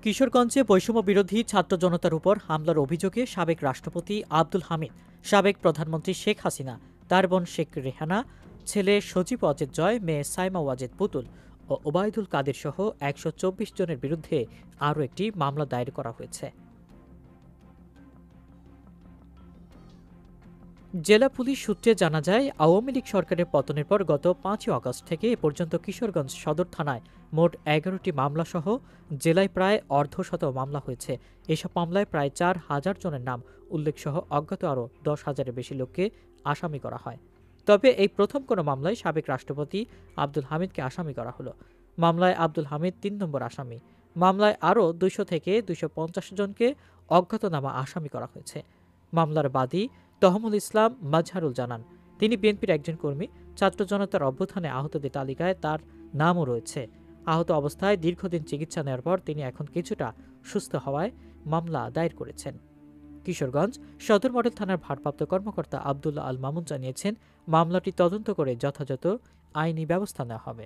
কিশোরগঞ্জে বৈষম্য বিরোধী ছাত্র জনতার উপর হামলার অভিযোগে সাবেক রাষ্ট্রপতি আব্দুল হামিদ, সাবেক প্রধানমন্ত্রী শেখ হাসিনা, তার বোন শেখ রেহানা, ছেলে সজীব ওয়াজেদ জয়, মেয়ে সাইমা ওয়াজেদ পুতুল ও ওবায়দুল কাদের সহ ১২৪ জনের বিরুদ্ধে আরও একটি মামলা দায়ের করা হয়েছে। জেলা পুলিশ সূত্রে জানা যায়, আওয়ামী লীগ সরকারের পতনের পর গত ৫ই আগস্ট থেকে এ পর্যন্ত কিশোরগঞ্জ সদর থানায় মোট ১১টি মামলাসহ জেলায় প্রায় অর্ধশত মামলা হয়েছে। এসব মামলায় প্রায় ৪,০০০ জনের নাম উল্লেখসহ অজ্ঞাত আরও ১০,০০০-এর বেশি লোককে আসামি করা হয়। তবে এই প্রথম কোনো মামলায় সাবেক রাষ্ট্রপতি আব্দুল হামিদকে আসামি করা হলো। মামলায় আব্দুল হামিদ ৩ নম্বর আসামি। মামলায় আরও ২০০ থেকে ২৫০ জনকে অজ্ঞাতনামা আসামি করা হয়েছে। মামলার বাদী তহমুল ইসলাম মাজহারুল জানান, তিনি বিএনপির একজন কর্মী। ছাত্র জনতার অভ্যুত্থানে আহতদের তালিকায় তার নামও রয়েছে। আহত অবস্থায় দীর্ঘদিন চিকিৎসা নেওয়ার পর তিনি এখন কিছুটা সুস্থ হওয়ায় মামলা দায়ের করেছেন। কিশোরগঞ্জ সদর মডেল থানার ভারপ্রাপ্ত কর্মকর্তা আবদুল্লাহ আল মামুন জানিয়েছেন, মামলাটি তদন্ত করে যথাযথ আইনি ব্যবস্থা নেওয়া হবে।